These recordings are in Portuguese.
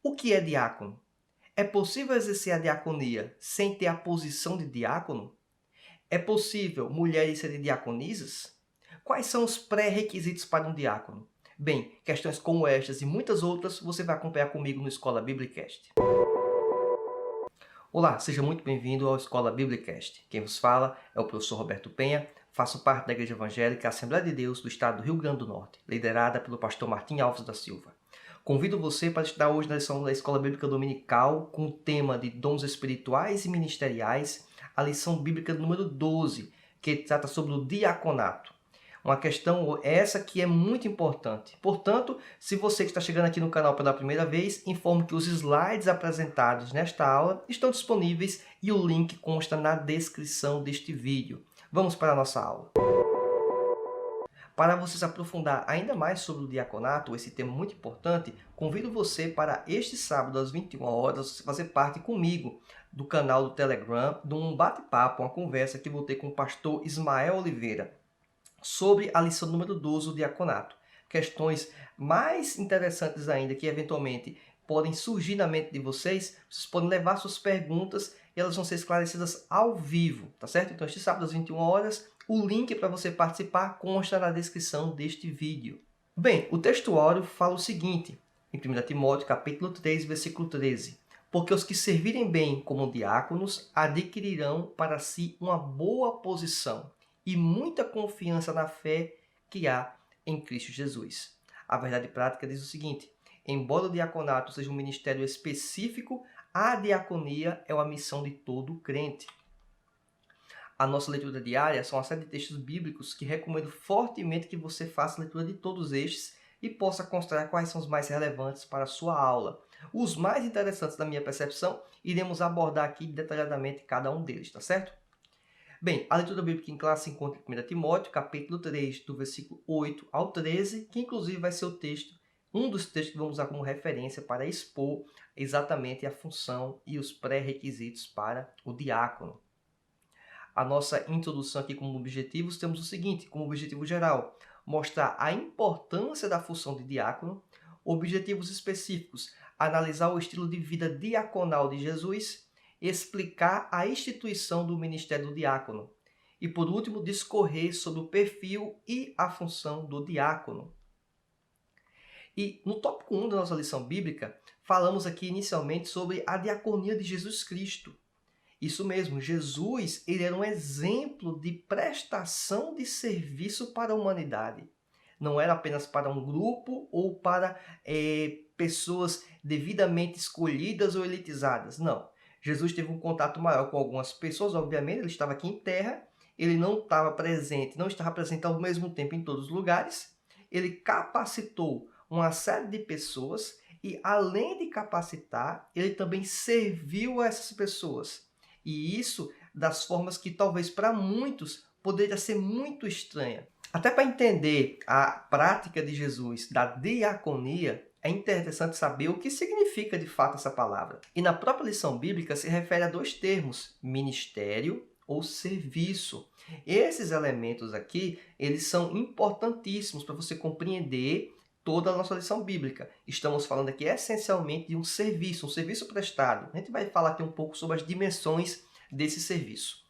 O que é diácono? É possível exercer a diaconia sem ter a posição de diácono? É possível mulheres serem diaconisas? Quais são os pré-requisitos para um diácono? Bem, questões como estas e muitas outras você vai acompanhar comigo no Escola Biblicast. Olá, seja muito bem-vindo ao Escola Biblicast. Quem vos fala é o professor Roberto Penha, faço parte da Igreja Evangélica Assembleia de Deus do Estado do Rio Grande do Norte, liderada pelo pastor Martim Alves da Silva. Convido você para estudar hoje na lição da Escola Bíblica Dominical com o tema de dons espirituais e ministeriais, a lição bíblica número 12, que trata sobre o diaconato. Uma questão essa que é muito importante. Portanto, se você que está chegando aqui no canal pela primeira vez, informo que os slides apresentados nesta aula estão disponíveis e o link consta na descrição deste vídeo. Vamos para a nossa aula. Para você se aprofundar ainda mais sobre o diaconato, esse tema muito importante, convido você para este sábado às 21 horas fazer parte comigo do canal do Telegram, de um bate-papo, uma conversa que vou ter com o pastor Ismael Oliveira sobre a lição número 12, o diaconato. Questões mais interessantes ainda que eventualmente podem surgir na mente de vocês podem levar suas perguntas e elas vão ser esclarecidas ao vivo, tá certo? Então este sábado às 21 horas, o link para você participar consta na descrição deste vídeo. Bem, o textuário fala o seguinte, em 1 Timóteo capítulo 3, versículo 13. Porque os que servirem bem como diáconos adquirirão para si uma boa posição e muita confiança na fé que há em Cristo Jesus. A verdade prática diz o seguinte, embora o diaconato seja um ministério específico, a diaconia é uma missão de todo crente. A nossa leitura diária são uma série de textos bíblicos que recomendo fortemente que você faça a leitura de todos estes e possa considerar quais são os mais relevantes para a sua aula. Os mais interessantes da minha percepção, iremos abordar aqui detalhadamente cada um deles, tá certo? Bem, a leitura bíblica em classe se encontra em 1 Timóteo, capítulo 3, do versículo 8 ao 13, que inclusive vai ser o texto, um dos textos que vamos usar como referência para expor exatamente a função e os pré-requisitos para o diácono. A nossa introdução aqui como objetivos, temos o seguinte, como objetivo geral, mostrar a importância da função de diácono, objetivos específicos, analisar o estilo de vida diaconal de Jesus, explicar a instituição do ministério do diácono e, por último, discorrer sobre o perfil e a função do diácono. E no tópico 1 da nossa lição bíblica, falamos aqui inicialmente sobre a diaconia de Jesus Cristo. Isso mesmo, Jesus ele era um exemplo de prestação de serviço para a humanidade. Não era apenas para um grupo ou para pessoas devidamente escolhidas ou elitizadas, não. Jesus teve um contato maior com algumas pessoas, obviamente, ele estava aqui em terra, ele não estava presente ao mesmo tempo em todos os lugares, ele capacitou uma série de pessoas e, além de capacitar, ele também serviu a essas pessoas. E isso das formas que talvez para muitos poderia ser muito estranha. Até para entender a prática de Jesus da diaconia, é interessante saber o que significa de fato essa palavra. E na própria lição bíblica se refere a dois termos, ministério ou serviço. Esses elementos aqui, eles são importantíssimos para você compreender toda a nossa lição bíblica. Estamos falando aqui essencialmente de um serviço prestado. A gente vai falar aqui um pouco sobre as dimensões desse serviço.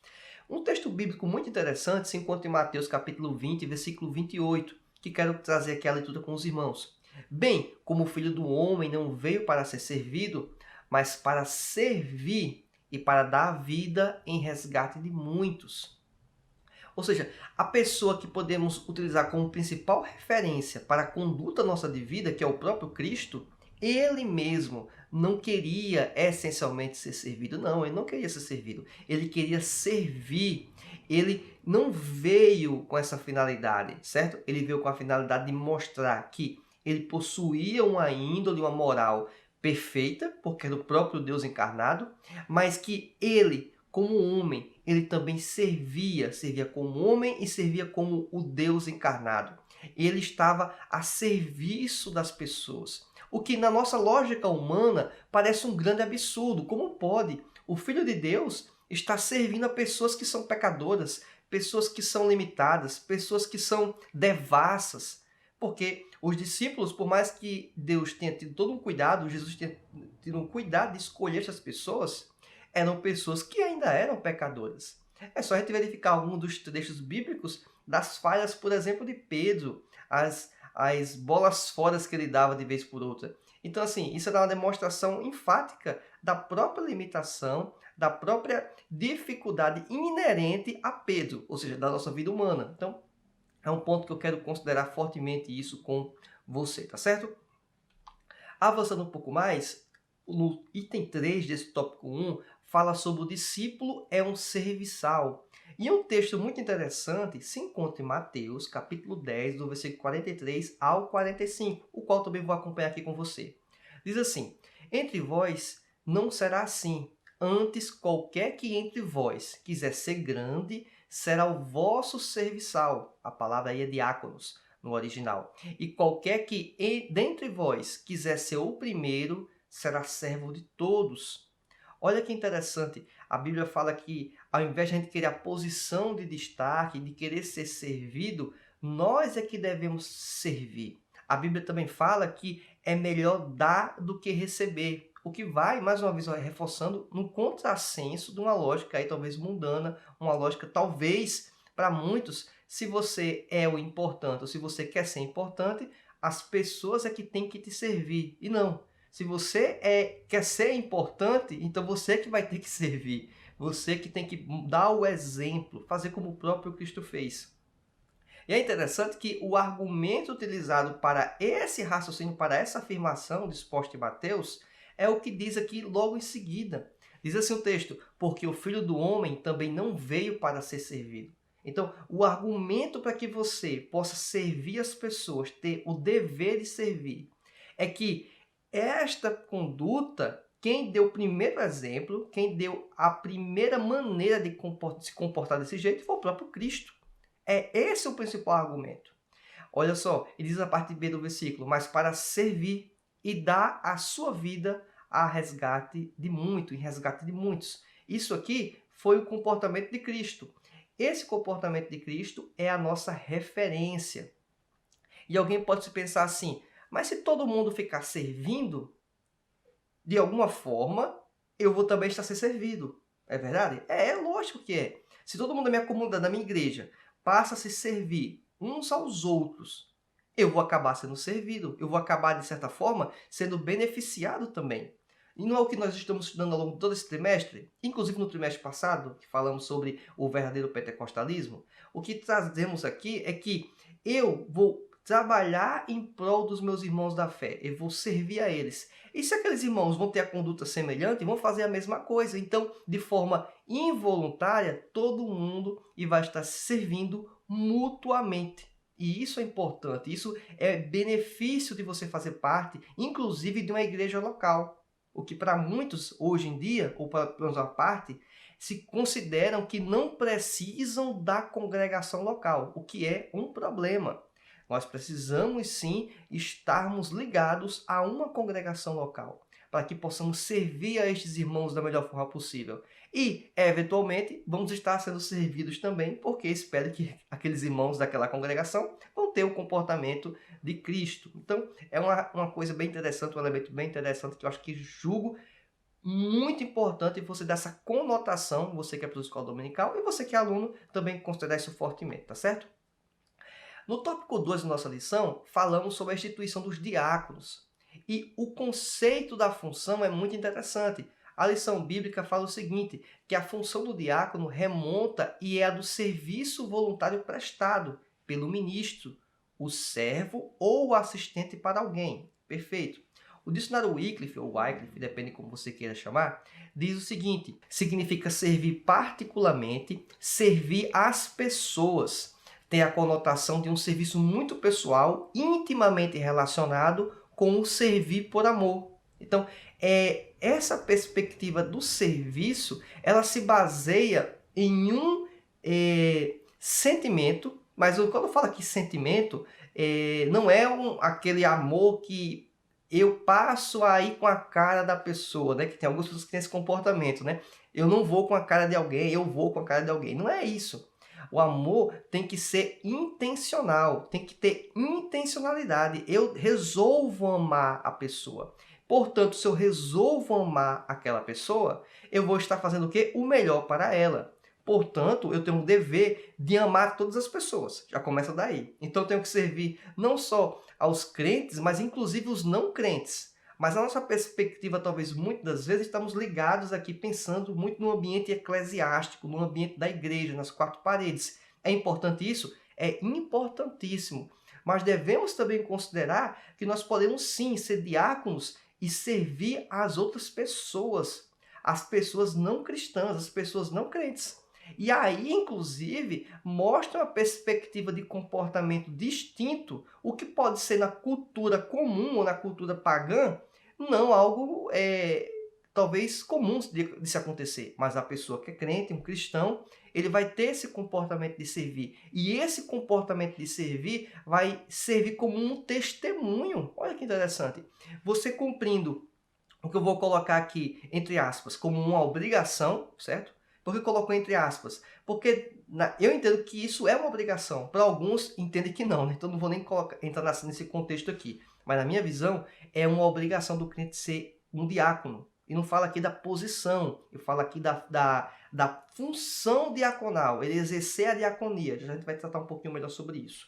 Um texto bíblico muito interessante se encontra em Mateus capítulo 20, versículo 28, que quero trazer aqui a leitura com os irmãos. Bem, como o Filho do Homem não veio para ser servido, mas para servir e para dar vida em resgate de muitos. Ou seja, a pessoa que podemos utilizar como principal referência para a conduta nossa de vida, que é o próprio Cristo, ele mesmo não queria essencialmente ser servido. Não, ele não queria ser servido. Ele queria servir. Ele não veio com essa finalidade, certo? Ele veio com a finalidade de mostrar que ele possuía uma índole, uma moral perfeita, porque era o próprio Deus encarnado, mas que ele, como homem, ele também servia como homem e servia como o Deus encarnado. Ele estava a serviço das pessoas. O que na nossa lógica humana parece um grande absurdo. Como pode o Filho de Deus estar servindo a pessoas que são pecadoras, pessoas que são limitadas, pessoas que são devassas, Porque os discípulos, por mais que Deus tenha tido todo um cuidado, Jesus tenha tido um cuidado de escolher essas pessoas, eram pessoas que ainda eram pecadoras. É só a gente verificar algum dos trechos bíblicos das falhas, por exemplo, de Pedro, as bolas fora que ele dava de vez por outra. Então, assim, isso é uma demonstração enfática da própria limitação, da própria dificuldade inerente a Pedro, ou seja, da nossa vida humana. Então, é um ponto que eu quero considerar fortemente isso com você, tá certo? Avançando um pouco mais, no item 3 desse tópico 1, fala sobre o discípulo é um serviçal. E um texto muito interessante se encontra em Mateus, capítulo 10, do versículo 43 ao 45, o qual também vou acompanhar aqui com você. Diz assim: entre vós não será assim, antes qualquer que entre vós quiser ser grande, será o vosso serviçal. A palavra aí é diáconos, no original. E qualquer que dentre vós quiser ser o primeiro, será servo de todos. Olha que interessante, a Bíblia fala que ao invés de a gente querer a posição de destaque, de querer ser servido, nós é que devemos servir. A Bíblia também fala que é melhor dar do que receber, o que vai, mais uma vez, reforçando no contrassenso de uma lógica aí talvez mundana, uma lógica talvez para muitos, se você é o importante ou se você quer ser importante, as pessoas é que têm que te servir, e não. Se você quer ser importante, então você que vai ter que servir. Você que tem que dar o exemplo, fazer como o próprio Cristo fez. E é interessante que o argumento utilizado para esse raciocínio, para essa afirmação disposta em Mateus, é o que diz aqui logo em seguida. Diz assim o texto: porque o Filho do Homem também não veio para ser servido. Então, o argumento para que você possa servir as pessoas, ter o dever de servir, é que esta conduta, quem deu o primeiro exemplo, quem deu a primeira maneira de se comportar desse jeito foi o próprio Cristo. Esse o principal argumento. Olha só, ele diz a parte B do versículo: mas para servir e dar a sua vida a resgate de muito, em resgate de muitos. Isso aqui foi o comportamento de Cristo. Esse comportamento de Cristo é a nossa referência. E alguém pode se pensar assim: mas se todo mundo ficar servindo, de alguma forma, eu vou também estar sendo servido. É verdade? É lógico que é. Se todo mundo da minha comunidade, da minha igreja, passa a se servir uns aos outros, eu vou acabar sendo servido. Eu vou acabar, de certa forma, sendo beneficiado também. E não é o que nós estamos estudando ao longo de todo esse trimestre? Inclusive no trimestre passado, que falamos sobre o verdadeiro pentecostalismo. O que trazemos aqui é que eu vou trabalhar em prol dos meus irmãos da fé. Eu vou servir a eles. E se aqueles irmãos vão ter a conduta semelhante, vão fazer a mesma coisa. Então, de forma involuntária, todo mundo vai estar se servindo mutuamente. E isso é importante. Isso é benefício de você fazer parte, inclusive, de uma igreja local. O que para muitos, hoje em dia, ou para uma parte, se consideram que não precisam da congregação local, o que é um problema. Nós precisamos sim estarmos ligados a uma congregação local, para que possamos servir a estes irmãos da melhor forma possível. E, eventualmente, vamos estar sendo servidos também, porque espero que aqueles irmãos daquela congregação vão ter o comportamento de Cristo. Então, é uma coisa bem interessante, um elemento bem interessante que eu acho que julgo muito importante você dar essa conotação, você que é professor de escola dominical e você que é aluno, também considerar isso fortemente, tá certo? No tópico 2 da nossa lição, falamos sobre a instituição dos diáconos. E o conceito da função é muito interessante. A lição bíblica fala o seguinte, que a função do diácono remonta e é a do serviço voluntário prestado pelo ministro, o servo ou o assistente para alguém. Perfeito. O dicionário Wycliffe, ou Wycliffe, depende como você queira chamar, diz o seguinte: significa servir particularmente, servir as pessoas. Tem a conotação de um serviço muito pessoal, intimamente relacionado com o servir por amor. Então, essa perspectiva do serviço, ela se baseia em um sentimento, mas quando eu falo aqui sentimento, não é aquele amor que eu passo a ir com a cara da pessoa, né? Que tem algumas pessoas que têm esse comportamento, né? Eu não vou com a cara de alguém, eu vou com a cara de alguém. Não é isso. O amor tem que ser intencional, tem que ter intencionalidade. Eu resolvo amar a pessoa. Portanto, se eu resolvo amar aquela pessoa, eu vou estar fazendo o quê? O melhor para ela. Portanto, eu tenho o dever de amar todas as pessoas. Já começa daí. Então, eu tenho que servir não só aos crentes, mas inclusive os não crentes. Mas a nossa perspectiva, talvez, muitas das vezes, estamos ligados aqui pensando muito no ambiente eclesiástico, no ambiente da igreja, nas quatro paredes. É importante isso? É importantíssimo. Mas devemos também considerar que nós podemos sim ser diáconos e servir às outras pessoas, as pessoas não cristãs, as pessoas não crentes. E aí, inclusive, mostra uma perspectiva de comportamento distinto, o que pode ser na cultura comum ou na cultura pagã, não algo talvez comum de se acontecer. Mas a pessoa que é crente, um cristão, ele vai ter esse comportamento de servir. E esse comportamento de servir vai servir como um testemunho. Olha que interessante. Você cumprindo o que eu vou colocar aqui, entre aspas, como uma obrigação, certo? Por que colocou entre aspas? Porque eu entendo que isso é uma obrigação. Para alguns, entendem que não, né? Então não vou nem entrar nesse contexto aqui. Mas na minha visão, é uma obrigação do crente ser um diácono. E não fala aqui da posição, eu falo aqui da função diaconal, ele exercer a diaconia. Já a gente vai tratar um pouquinho melhor sobre isso.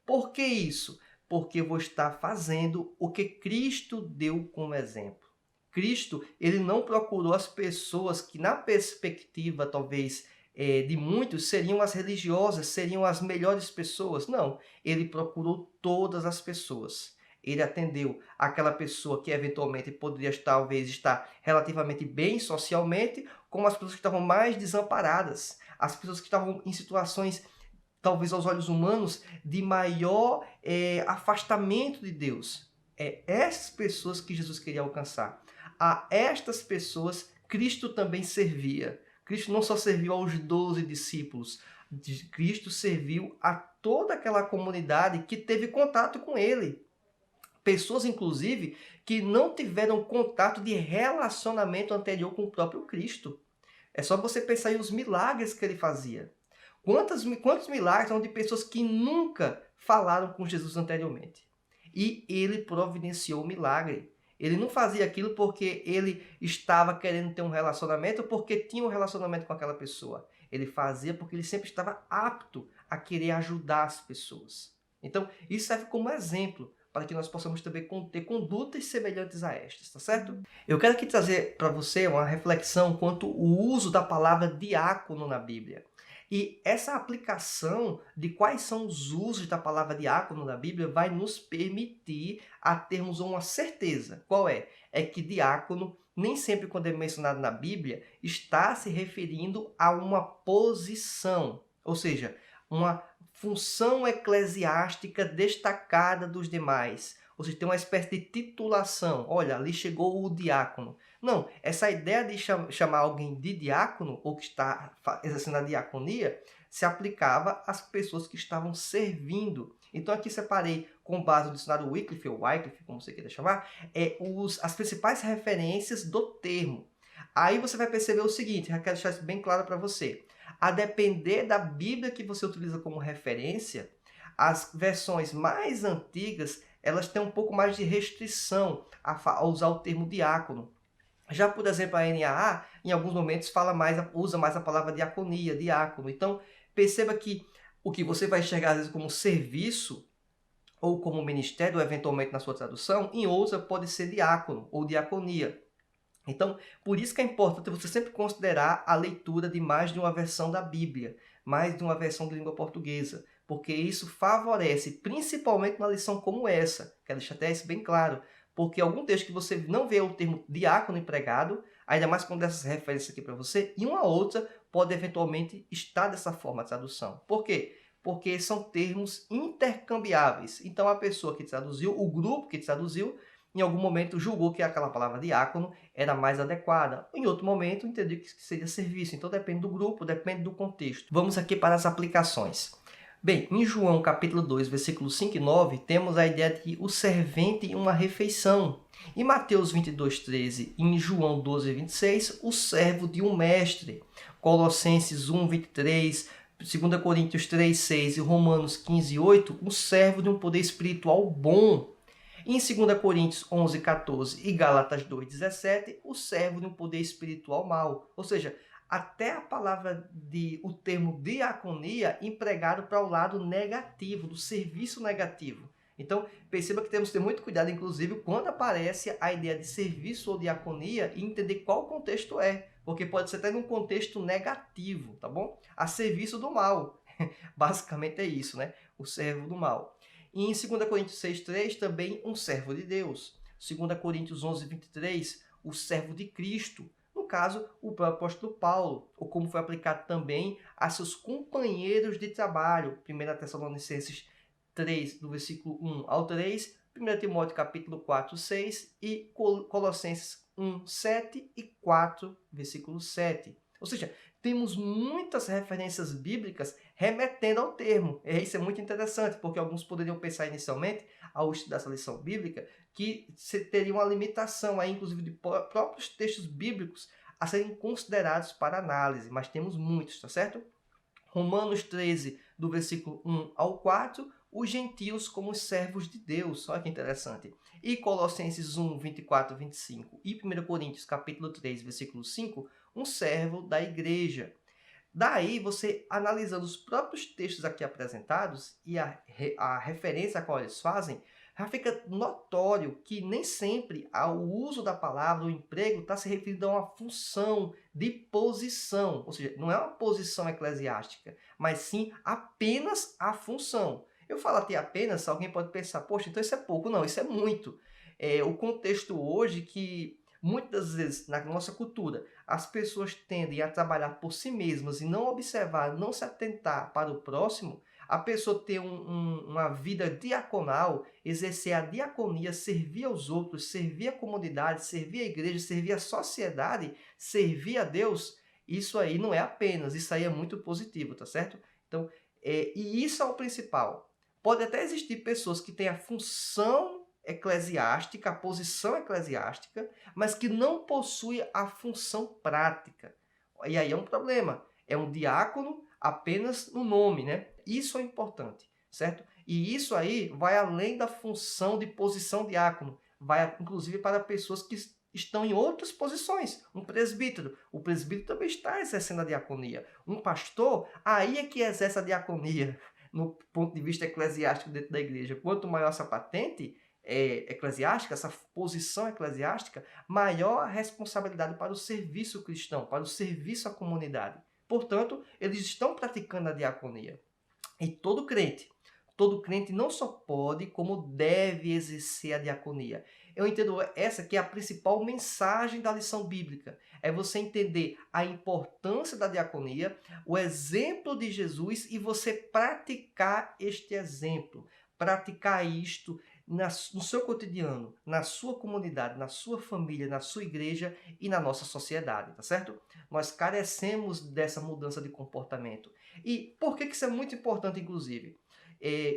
Por que isso? Porque eu vou estar fazendo o que Cristo deu como exemplo. Cristo, ele não procurou as pessoas que, na perspectiva, talvez, de muitos, seriam as religiosas, seriam as melhores pessoas. Não, ele procurou todas as pessoas. Ele atendeu aquela pessoa que, eventualmente, poderia, talvez, estar relativamente bem socialmente, como as pessoas que estavam mais desamparadas, as pessoas que estavam em situações, talvez aos olhos humanos, de maior afastamento de Deus. É essas pessoas que Jesus queria alcançar. A estas pessoas, Cristo também servia. Cristo não só serviu aos 12 discípulos, Cristo serviu a toda aquela comunidade que teve contato com ele. Pessoas, inclusive, que não tiveram contato de relacionamento anterior com o próprio Cristo. É só você pensar em os milagres que ele fazia. Quantos milagres são de pessoas que nunca falaram com Jesus anteriormente? E ele providenciou o milagre. Ele não fazia aquilo porque ele estava querendo ter um relacionamento ou porque tinha um relacionamento com aquela pessoa. Ele fazia porque ele sempre estava apto a querer ajudar as pessoas. Então, isso serve como exemplo para que nós possamos também ter condutas semelhantes a estas, tá certo? Eu quero aqui trazer para você uma reflexão quanto ao uso da palavra diácono na Bíblia. E essa aplicação de quais são os usos da palavra diácono na Bíblia vai nos permitir a termos uma certeza. Qual é? É que diácono, nem sempre quando é mencionado na Bíblia, está se referindo a uma posição, ou seja, uma função eclesiástica destacada dos demais. Ou seja, tem uma espécie de titulação. Olha, ali chegou o diácono. Não, essa ideia de chamar alguém de diácono, ou que está exercendo a diaconia, se aplicava às pessoas que estavam servindo. Então aqui separei, com base no dicionário Wycliffe, ou Wycliffe, como você queira chamar, as principais referências do termo. Aí você vai perceber o seguinte, eu quero deixar isso bem claro para você. A depender da Bíblia que você utiliza como referência, as versões mais antigas, elas têm um pouco mais de restrição a usar o termo diácono. Já, por exemplo, a NAA, em alguns momentos, usa mais a palavra diaconia, diácono. Então, perceba que o que você vai enxergar, às vezes, como serviço, ou como ministério, ou eventualmente na sua tradução, em outra pode ser diácono, ou diaconia. Então, por isso que é importante você sempre considerar a leitura de mais de uma versão da Bíblia, mais de uma versão de língua portuguesa, porque isso favorece, principalmente numa lição como essa, quero deixar até isso bem claro, porque algum texto que você não vê o termo diácono empregado, ainda mais com dessas referências aqui para você, e uma outra pode eventualmente estar dessa forma a tradução. Por quê? Porque são termos intercambiáveis. Então, a pessoa que traduziu, o grupo que traduziu, em algum momento julgou que aquela palavra diácono era mais adequada. Em outro momento, entendeu que seria serviço. Então, depende do grupo, depende do contexto. Vamos aqui para as aplicações. Bem, em João capítulo 2, versículos 5 e 9, temos a ideia de o servente em uma refeição. Em Mateus 22, 13 e em João 12, 26, o servo de um mestre. Colossenses 1, 23, 2 Coríntios 3, 6 e Romanos 15, 8, um servo de um poder espiritual bom. Em 2 Coríntios 11, 14 e Gálatas 2, 17, o servo de um poder espiritual mau. Ou seja, até a palavra o termo diaconia empregado para o lado negativo, do serviço negativo. Então, perceba que temos que ter muito cuidado, inclusive, quando aparece a ideia de serviço ou diaconia e entender qual contexto é, porque pode ser até num contexto negativo, tá bom? A serviço do mal. Basicamente é isso, né? O servo do mal. E em 2 Coríntios 6,3 também um servo de Deus. 2 Coríntios 11,23, o servo de Cristo. No caso, o próprio apóstolo Paulo, ou como foi aplicado também a seus companheiros de trabalho. 1 Tessalonicenses 3, do versículo 1 ao 3, 1 Timóteo capítulo 4, 6 e Colossenses 1, 7 e 4, versículo 7. Ou seja, temos muitas referências bíblicas remetendo ao termo. Isso é muito interessante, porque alguns poderiam pensar inicialmente, ao estudar essa lição bíblica, que teria uma limitação, aí, inclusive, de próprios textos bíblicos a serem considerados para análise, mas temos muitos, tá certo? Romanos 13, do versículo 1 ao 4, os gentios como os servos de Deus. Olha que interessante. E Colossenses 1, 24 e 25 e 1 Coríntios capítulo 3, versículo 5, um servo da igreja. Daí, você analisando os próprios textos aqui apresentados e a referência a qual eles fazem, já fica notório que nem sempre o uso da palavra, o emprego, está se referindo a uma função de posição. Ou seja, não é uma posição eclesiástica, mas sim apenas a função. Eu falo até apenas, alguém pode pensar, poxa, então isso é pouco. Não, isso é muito. O contexto hoje que muitas vezes, na nossa cultura, as pessoas tendem a trabalhar por si mesmas e não observar, não se atentar para o próximo, a pessoa ter uma vida diaconal, exercer a diaconia, servir aos outros, servir a comunidade, servir a igreja, servir a sociedade, servir a Deus, isso aí não é apenas, isso aí é muito positivo, tá certo? Então, e isso é o principal. Pode até existir pessoas que têm a função eclesiástica, a posição eclesiástica, mas que não possui a função prática. E aí é um problema. É um diácono apenas no nome, né? Isso é importante, certo? E isso aí vai além da função de posição diácono. Vai, inclusive, para pessoas que estão em outras posições. Um presbítero. O presbítero também está exercendo a diaconia. Um pastor, aí é que exerce a diaconia no ponto de vista eclesiástico dentro da igreja. Quanto maior essa patente eclesiástica, essa posição eclesiástica, maior a responsabilidade para o serviço cristão, para o serviço à comunidade. Portanto, eles estão praticando a diaconia. E todo crente não só pode, como deve exercer a diaconia. Eu entendo essa que é a principal mensagem da lição bíblica. É você entender a importância da diaconia, o exemplo de Jesus e você praticar este exemplo. Praticar isto no seu cotidiano, na sua comunidade, na sua família, na sua igreja e na nossa sociedade, tá certo? Nós carecemos dessa mudança de comportamento. E por que isso é muito importante, inclusive?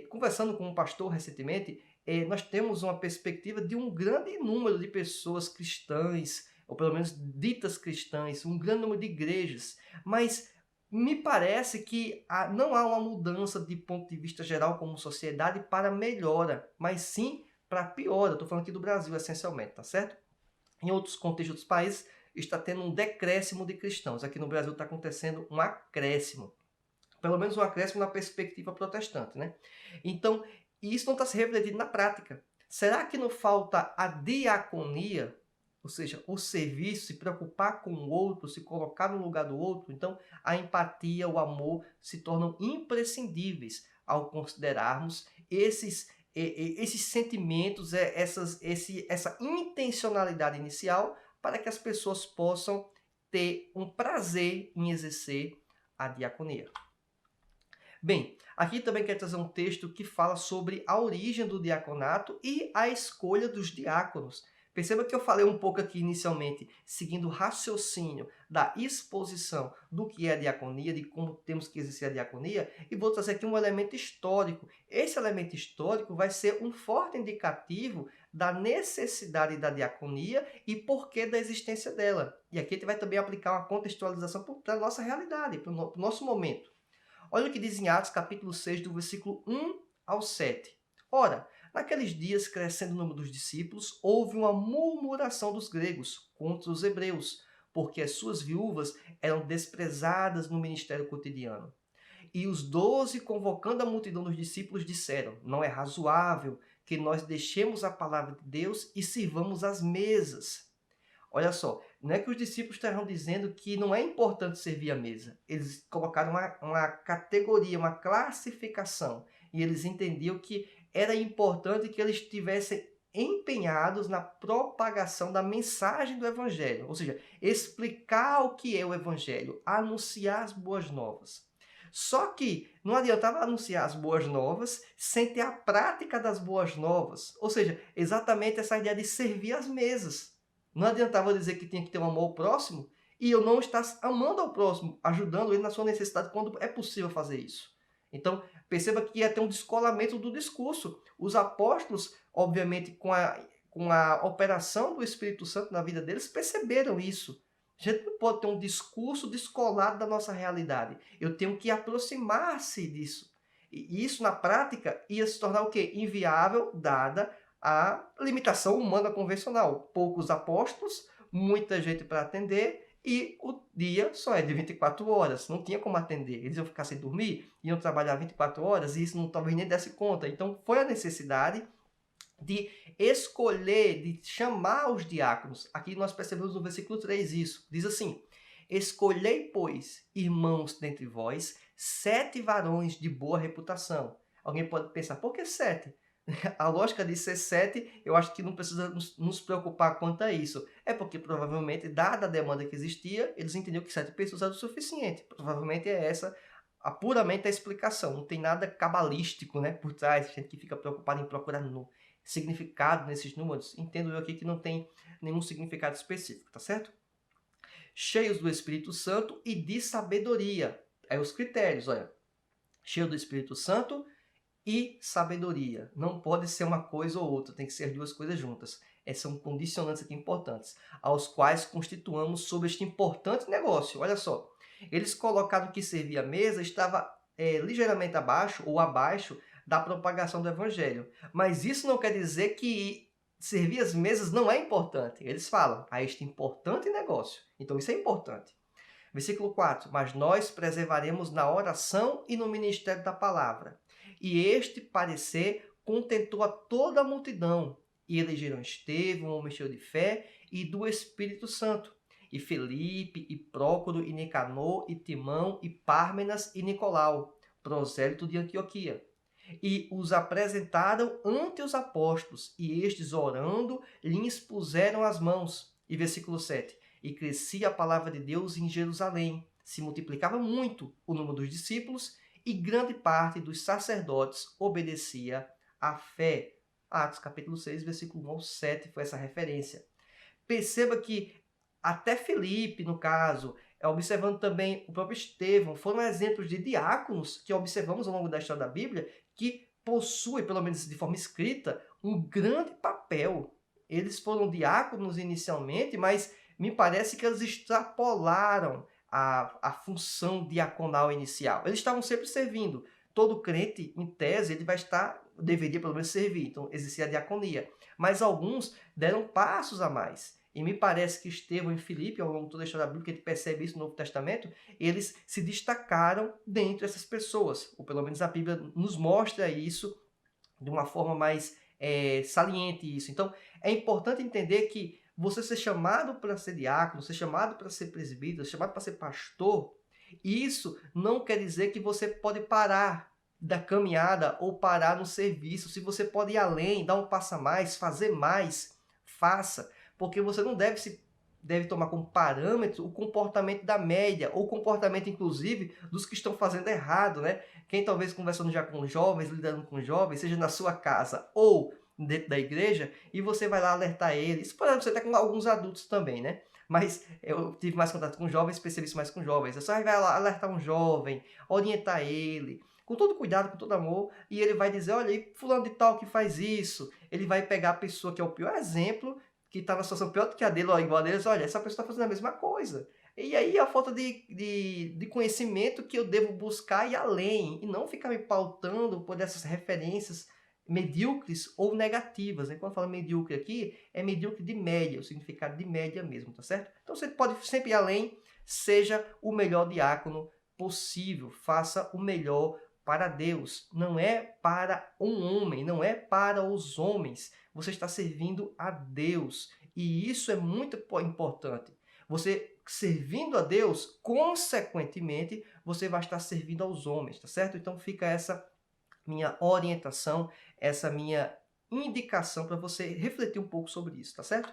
Conversando com um pastor recentemente, nós temos uma perspectiva de um grande número de pessoas cristãs, ou pelo menos ditas cristãs, um grande número de igrejas, mas me parece que não há uma mudança de ponto de vista geral como sociedade para melhora, mas sim para piora. Estou falando aqui do Brasil, essencialmente, tá certo? Em outros contextos dos países, está tendo um decréscimo de cristãos. Aqui no Brasil está acontecendo um acréscimo. Pelo menos um acréscimo na perspectiva protestante, né? Então, isso não está se refletindo na prática. Será que não falta a diaconia? Ou seja, o serviço, se preocupar com o outro, se colocar no lugar do outro. Então, a empatia, o amor se tornam imprescindíveis ao considerarmos esses sentimentos, essa intencionalidade inicial para que as pessoas possam ter um prazer em exercer a diaconia. Bem, aqui também quero trazer um texto que fala sobre a origem do diaconato e a escolha dos diáconos. Perceba que eu falei um pouco aqui inicialmente, seguindo o raciocínio da exposição do que é a diaconia, de como temos que exercer a diaconia, e vou trazer aqui um elemento histórico. Esse elemento histórico vai ser um forte indicativo da necessidade da diaconia e porquê da existência dela. E aqui a gente vai também aplicar uma contextualização para a nossa realidade, para o nosso momento. Olha o que diz em Atos capítulo 6, do versículo 1 ao 7. Ora, naqueles dias, crescendo o número dos discípulos, houve uma murmuração dos gregos contra os hebreus, porque as suas viúvas eram desprezadas no ministério cotidiano. E os 12, convocando a multidão dos discípulos, disseram: não é razoável que nós deixemos a palavra de Deus e sirvamos as mesas. Olha só, não é que os discípulos estavam dizendo que não é importante servir a mesa. Eles colocaram uma categoria, uma classificação. E eles entendiam que era importante que eles estivessem empenhados na propagação da mensagem do Evangelho. Ou seja, explicar o que é o Evangelho, anunciar as boas novas. Só que não adiantava anunciar as boas novas sem ter a prática das boas novas. Ou seja, exatamente essa ideia de servir as mesas. Não adiantava dizer que tinha que ter um amor ao próximo e eu não estar amando ao próximo, ajudando ele na sua necessidade quando é possível fazer isso. Então, perceba que ia ter um descolamento do discurso. Os apóstolos, obviamente, com a operação do Espírito Santo na vida deles, perceberam isso. A gente não pode ter um discurso descolado da nossa realidade. Eu tenho que aproximar-se disso. E isso, na prática, ia se tornar o quê? Inviável, dada a limitação humana convencional. Poucos apóstolos, muita gente para atender e o dia só é de 24 horas. Não tinha como atender. Eles iam ficar sem dormir, iam trabalhar 24 horas e isso não, talvez nem desse conta. Então, foi a necessidade de escolher, de chamar os diáconos. Aqui nós percebemos no versículo 3 isso. Diz assim: escolhei, pois, irmãos dentre vós, 7 varões de boa reputação. Alguém pode pensar, por que 7? A lógica de ser 7, eu acho que não precisa nos preocupar quanto a isso. É porque, provavelmente, dada a demanda que existia, eles entendiam que 7 pessoas era o suficiente. Provavelmente é essa puramente a explicação. Não tem nada cabalístico, né, por trás. Gente que fica preocupada em procurar significado nesses números. Entendo eu aqui que não tem nenhum significado específico, tá certo? Cheios do Espírito Santo e de sabedoria. Aí os critérios, olha. Cheio do Espírito Santo e sabedoria. Não pode ser uma coisa ou outra, tem que ser duas coisas juntas. Essas são condicionantes aqui importantes, aos quais constituamos sobre este importante negócio. Olha só, eles colocaram que servir a mesa estava ligeiramente abaixo ou abaixo da propagação do Evangelho. Mas isso não quer dizer que servir as mesas não é importante. Eles falam a este importante negócio. Então isso é importante. Versículo 4. Mas nós preservaremos na oração e no ministério da palavra. E este parecer contentou a toda a multidão. E elegeram Estevão, um homem cheio de fé e do Espírito Santo. E Felipe, e Prócoro, e Nicanor, e Timão, e Pármenas, e Nicolau, prosélito de Antioquia. E os apresentaram ante os apóstolos, e estes, orando, lhes puseram as mãos. E versículo 7. E crescia a palavra de Deus em Jerusalém. Se multiplicava muito o número dos discípulos, e grande parte dos sacerdotes obedecia à fé. Atos capítulo 6, versículo 1 ao 7 foi essa referência. Perceba que até Felipe, no caso, observando também o próprio Estevão, foram exemplos de diáconos que observamos ao longo da história da Bíblia, que possuem, pelo menos de forma escrita, um grande papel. Eles foram diáconos inicialmente, mas me parece que eles extrapolaram a função diaconal inicial. Eles estavam sempre servindo. Todo crente, em tese, ele vai deveria pelo menos servir. Então, existia a diaconia. Mas alguns deram passos a mais. E me parece que Estevão e Filipe, ao longo de toda a história da Bíblia, que a gente percebe isso no Novo Testamento, eles se destacaram dentre essas pessoas. Ou pelo menos a Bíblia nos mostra isso de uma forma mais saliente. Isso. Então, é importante entender que você ser chamado para ser diácono, ser chamado para ser presbítero, ser chamado para ser pastor, isso não quer dizer que você pode parar da caminhada ou parar no serviço. Se você pode ir além, dar um passo a mais, fazer mais, faça. Porque você não deve tomar como parâmetro o comportamento da média, ou o comportamento, inclusive, dos que estão fazendo errado, né? Quem talvez conversando já com jovens, lidando com jovens, seja na sua casa ou dentro da igreja, e você vai lá alertar eles. Isso pode acontecer até com alguns adultos também, né? Mas eu tive mais contato com jovens, percebi isso mais com jovens. Você vai lá alertar um jovem, orientar ele, com todo cuidado, com todo amor, e ele vai dizer, olha, e fulano de tal que faz isso. Ele vai pegar a pessoa que é o pior exemplo, que está na situação pior do que a dele, ou igual a deles, olha, essa pessoa está fazendo a mesma coisa. E aí a falta de conhecimento que eu devo buscar e além, e não ficar me pautando por essas referências medíocres ou negativas, né? Quando eu falo medíocre aqui, é medíocre de média, o significado de média mesmo, tá certo? Então você pode sempre ir além, seja o melhor diácono possível, faça o melhor para Deus, não é para um homem, não é para os homens. Você está servindo a Deus e isso é muito importante. Você servindo a Deus, consequentemente, você vai estar servindo aos homens, tá certo? Então fica essa minha orientação, essa minha indicação para você refletir um pouco sobre isso, tá certo?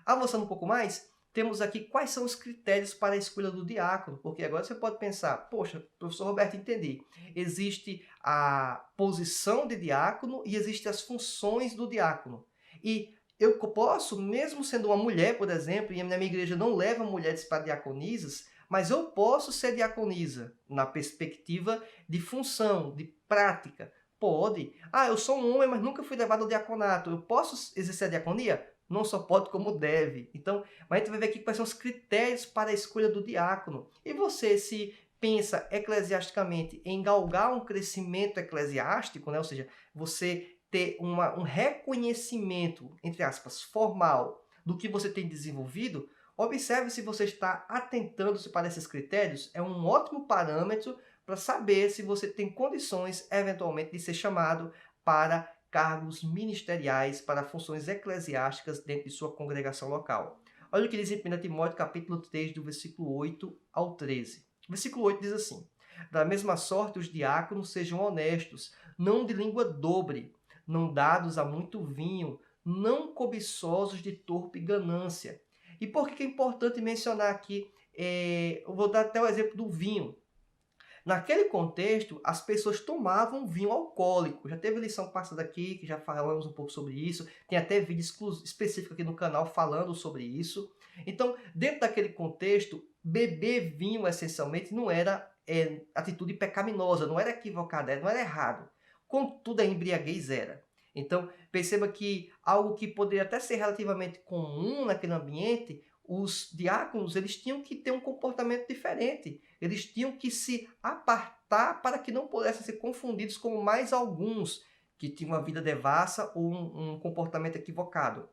Avançando um pouco mais, temos aqui quais são os critérios para a escolha do diácono, porque agora você pode pensar, poxa, professor Roberto, entendi. Existe a posição de diácono e existem as funções do diácono. E eu posso, mesmo sendo uma mulher, por exemplo, e a minha igreja não leva mulheres para diaconisas, mas eu posso ser diaconisa na perspectiva de função, de prática. Pode. Ah, eu sou um homem, mas nunca fui levado ao diaconato. Eu posso exercer a diaconia? Não só pode, como deve. Então, mas a gente vai ver aqui quais são os critérios para a escolha do diácono. E você, se pensa eclesiasticamente em galgar um crescimento eclesiástico, né? Ou seja, você ter um reconhecimento, entre aspas, formal do que você tem desenvolvido, observe se você está atentando-se para esses critérios. É um ótimo parâmetro para saber se você tem condições, eventualmente, de ser chamado para cargos ministeriais, para funções eclesiásticas dentro de sua congregação local. Olha o que diz em 1 Timóteo capítulo 3, do versículo 8 ao 13. O versículo 8 diz assim: Da mesma sorte os diáconos sejam honestos, não de língua dobre, não dados a muito vinho, não cobiçosos de torpe ganância. E por que é importante mencionar aqui? Eu vou dar até o exemplo do vinho. Naquele contexto, as pessoas tomavam vinho alcoólico. Já teve lição passada aqui, que já falamos um pouco sobre isso. Tem até vídeo específico aqui no canal falando sobre isso. Então, dentro daquele contexto, beber vinho, essencialmente, não era atitude pecaminosa, não era equivocada, não era errado. Contudo, a embriaguez era. Então, perceba que algo que poderia até ser relativamente comum naquele ambiente, os diáconos eles tinham que ter um comportamento diferente. Eles tinham que se apartar para que não pudessem ser confundidos com mais alguns que tinham uma vida devassa ou um comportamento equivocado.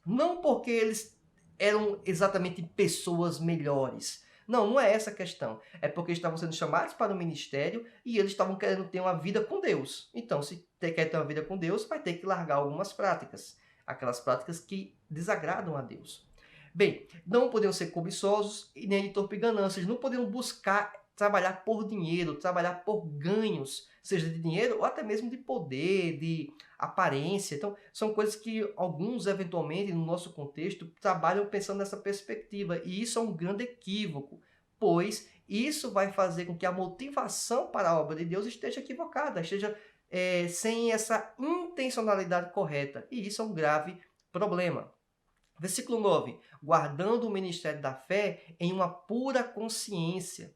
Não porque eles eram exatamente pessoas melhores. Não, não é essa a questão. É porque eles estavam sendo chamados para o ministério e eles estavam querendo ter uma vida com Deus. Então, se quer ter uma vida com Deus, vai ter que largar algumas práticas. Aquelas práticas que desagradam a Deus. Bem, não podemos ser cobiçosos e nem de torpe ganâncias. Não podemos buscar trabalhar por dinheiro, trabalhar por ganhos, seja de dinheiro ou até mesmo de poder, de aparência. Então, são coisas que alguns, eventualmente, no nosso contexto, trabalham pensando nessa perspectiva. E isso é um grande equívoco, pois isso vai fazer com que a motivação para a obra de Deus esteja equivocada, esteja sem essa intencionalidade correta. E isso é um grave problema. Versículo 9. Guardando o ministério da fé em uma pura consciência.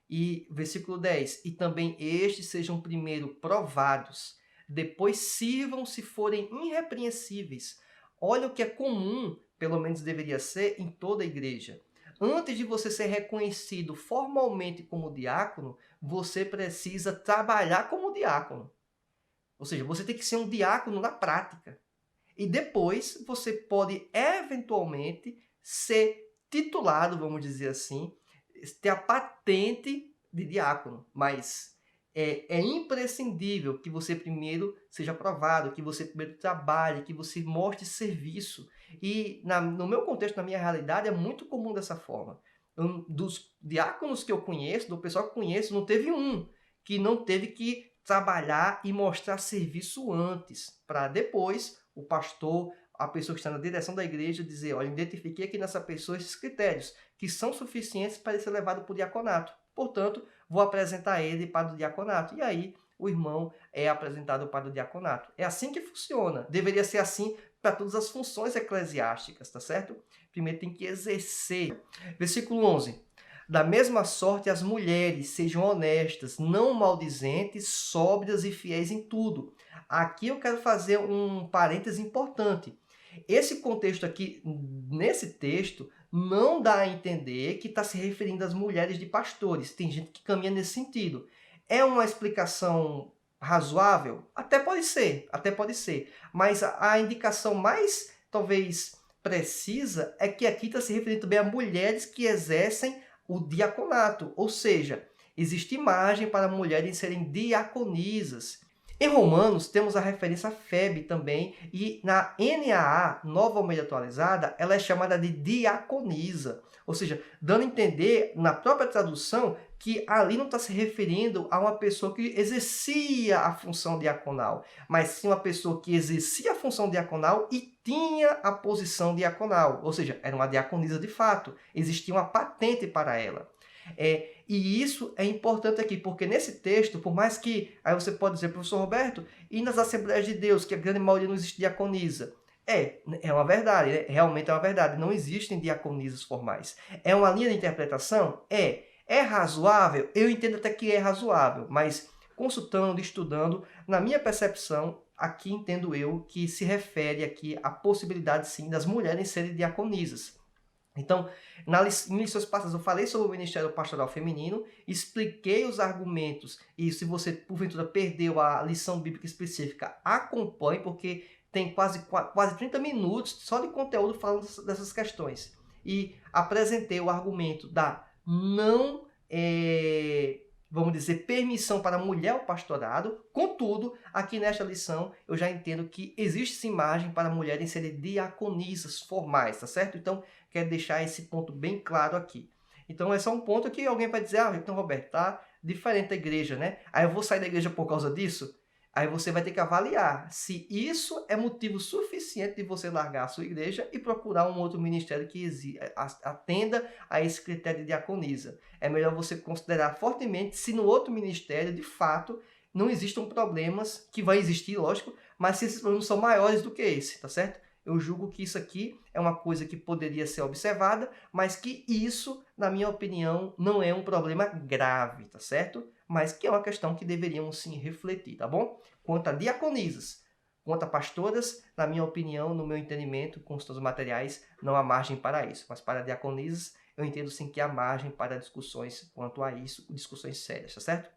E versículo 10. E também estes sejam primeiro provados, depois sirvam se forem irrepreensíveis. Olha o que é comum, pelo menos deveria ser, em toda a igreja. Antes de você ser reconhecido formalmente como diácono, você precisa trabalhar como diácono. Ou seja, você tem que ser um diácono na prática. E depois você pode eventualmente ser titulado, vamos dizer assim, ter a patente de diácono. Mas é imprescindível que você primeiro seja aprovado, que você primeiro trabalhe, que você mostre serviço. E no meu contexto, na minha realidade, é muito comum dessa forma. Dos diáconos que eu conheço, do pessoal que eu conheço, não teve um que não teve que trabalhar e mostrar serviço antes, para depois o pastor, a pessoa que está na direção da igreja, dizer, olha, identifiquei aqui nessa pessoa esses critérios, que são suficientes para ele ser levado para o diaconato. Portanto, vou apresentar ele para o diaconato. E aí, o irmão é apresentado para o diaconato. É assim que funciona. Deveria ser assim para todas as funções eclesiásticas, tá certo? Primeiro tem que exercer. Versículo 11. Da mesma sorte, as mulheres sejam honestas, não maldizentes, sóbrias e fiéis em tudo. Aqui eu quero fazer um parêntese importante. Esse contexto aqui, nesse texto, não dá a entender que está se referindo às mulheres de pastores. Tem gente que caminha nesse sentido. É uma explicação razoável? Até pode ser. Mas a indicação mais, talvez, precisa é que aqui está se referindo também a mulheres que exercem o diaconato. Ou seja, existe margem para mulheres serem diaconisas. Em Romanos, temos a referência a Febe também, e na NAA, Nova Almeida Atualizada, ela é chamada de diaconisa. Ou seja, dando a entender, na própria tradução, que ali não está se referindo a uma pessoa que exercia a função diaconal, mas sim uma pessoa que exercia a função diaconal e tinha a posição diaconal. Ou seja, era uma diaconisa de fato, existia uma patente para ela. E isso é importante aqui, porque nesse texto, por mais que, aí você pode dizer, professor Roberto, e nas Assembleias de Deus, que a grande maioria não existe diaconisa? É uma verdade, né? Realmente é uma verdade, não existem diaconisas formais. É uma linha de interpretação? É razoável? Eu entendo até que é razoável, mas consultando, estudando, na minha percepção, aqui entendo eu que se refere aqui à possibilidade, sim, das mulheres serem diaconisas. Então, em lições passadas eu falei sobre o Ministério Pastoral Feminino, expliquei os argumentos, e se você, porventura, perdeu a lição bíblica específica, acompanhe, porque tem quase 30 minutos só de conteúdo falando dessas questões. E apresentei o argumento da não, vamos dizer, permissão para a mulher ao pastorado. Contudo, aqui nesta lição, eu já entendo que existe sim margem para mulheres serem diaconisas formais, tá certo? Então, quero deixar esse ponto bem claro aqui. Então, esse é um ponto que alguém vai dizer, então, Roberto, tá diferente da igreja, né? Aí eu vou sair da igreja por causa disso? Aí você vai ter que avaliar se isso é motivo suficiente de você largar a sua igreja e procurar um outro ministério que atenda a esse critério de diaconisa. É melhor você considerar fortemente se no outro ministério, de fato, não existam problemas, que vai existir, lógico, mas se esses problemas são maiores do que esse, tá certo? Eu julgo que isso aqui é uma coisa que poderia ser observada, mas que isso, na minha opinião, não é um problema grave, tá certo? Mas que é uma questão que deveríamos sim refletir, tá bom? Quanto a diaconisas, quanto a pastoras, na minha opinião, no meu entendimento, com os seus materiais, não há margem para isso. Mas para diaconisas, eu entendo sim que há margem para discussões quanto a isso, discussões sérias, tá certo?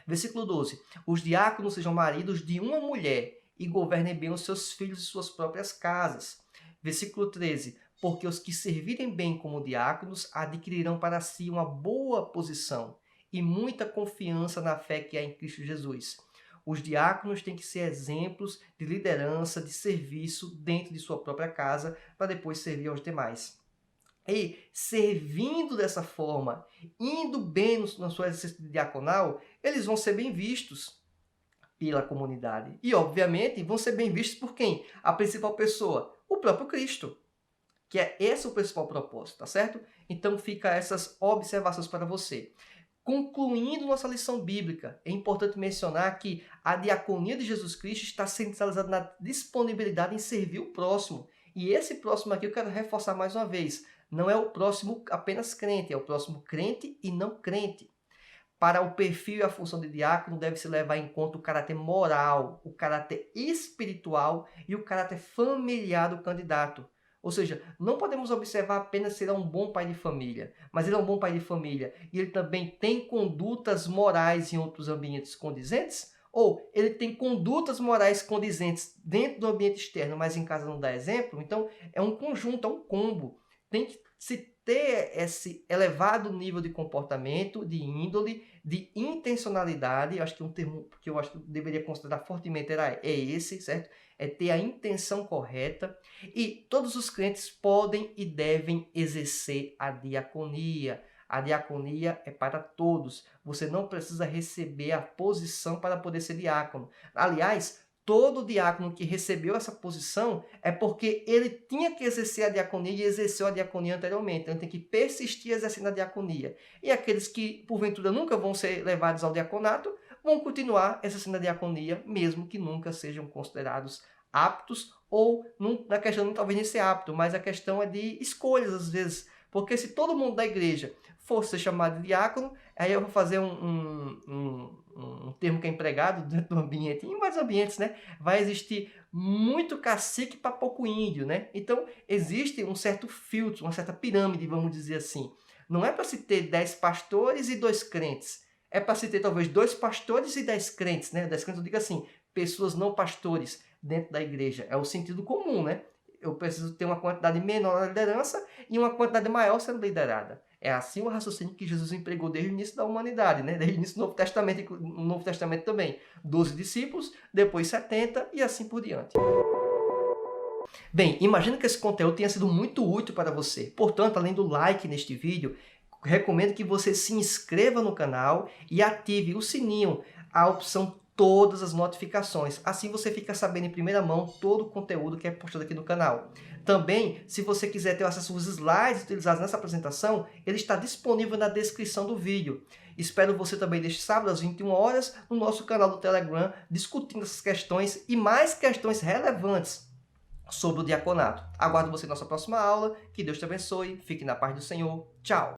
Versículo 12. Os diáconos sejam maridos de uma mulher e governem bem os seus filhos e suas próprias casas. Versículo 13. Porque os que servirem bem como diáconos adquirirão para si uma boa posição e muita confiança na fé que há em Cristo Jesus. Os diáconos têm que ser exemplos de liderança, de serviço dentro de sua própria casa, para depois servir aos demais. E servindo dessa forma, indo bem na sua exercício diaconal, eles vão ser bem vistos pela comunidade. E, obviamente, vão ser bem vistos por quem? A principal pessoa, o próprio Cristo. Que é esse o principal propósito, tá certo? Então, fica essas observações para você. Concluindo nossa lição bíblica, é importante mencionar que a diaconia de Jesus Cristo está centralizada na disponibilidade em servir o próximo. E esse próximo aqui eu quero reforçar mais uma vez. Não é o próximo apenas crente, é o próximo crente e não crente. Para o perfil e a função de diácono, deve-se levar em conta o caráter moral, o caráter espiritual e o caráter familiar do candidato. Ou seja, não podemos observar apenas se ele é um bom pai de família, mas ele é um bom pai de família e ele também tem condutas morais em outros ambientes condizentes? Ou ele tem condutas morais condizentes dentro do ambiente externo, mas em casa não dá exemplo? Então, é um conjunto, é um combo. Tem que se ter esse elevado nível de comportamento, de índole, de intencionalidade. Eu acho que um termo que eu acho que eu deveria considerar fortemente é esse, certo? É ter a intenção correta. E todos os crentes podem e devem exercer a diaconia. A diaconia é para todos. Você não precisa receber a posição para poder ser diácono. Aliás, todo diácono que recebeu essa posição é porque ele tinha que exercer a diaconia e exerceu a diaconia anteriormente. Então, ele tem que persistir exercendo a diaconia. E aqueles que, porventura, nunca vão ser levados ao diaconato, vão continuar exercendo a diaconia, mesmo que nunca sejam considerados aptos, ou na questão não talvez nem ser apto, mas a questão é de escolhas, às vezes. Porque se todo mundo da igreja fosse ser chamado de diácono, aí eu vou fazer um um termo que é empregado dentro do ambiente, em vários ambientes, né? Vai existir muito cacique para pouco índio, né? Então, existe um certo filtro, uma certa pirâmide, vamos dizer assim. Não é para se ter 10 pastores e 2 crentes. É para se ter talvez 2 pastores e 10 crentes, né? 10 crentes, eu digo assim, pessoas não pastores dentro da igreja. É o sentido comum, né? Eu preciso ter uma quantidade menor na liderança e uma quantidade maior sendo liderada. É assim o raciocínio que Jesus empregou desde o início da humanidade, né? Desde o início do Novo Testamento, no Novo Testamento também. 12 discípulos, depois 70 e assim por diante. Bem, imagino que esse conteúdo tenha sido muito útil para você. Portanto, além do like neste vídeo, recomendo que você se inscreva no canal e ative o sininho, a opção todas as notificações. Assim você fica sabendo em primeira mão todo o conteúdo que é postado aqui no canal. Também, se você quiser ter acesso aos slides utilizados nessa apresentação, ele está disponível na descrição do vídeo. Espero você também neste sábado às 21 horas no nosso canal do Telegram, discutindo essas questões e mais questões relevantes sobre o diaconato. Aguardo você na nossa próxima aula. Que Deus te abençoe. Fique na paz do Senhor. Tchau!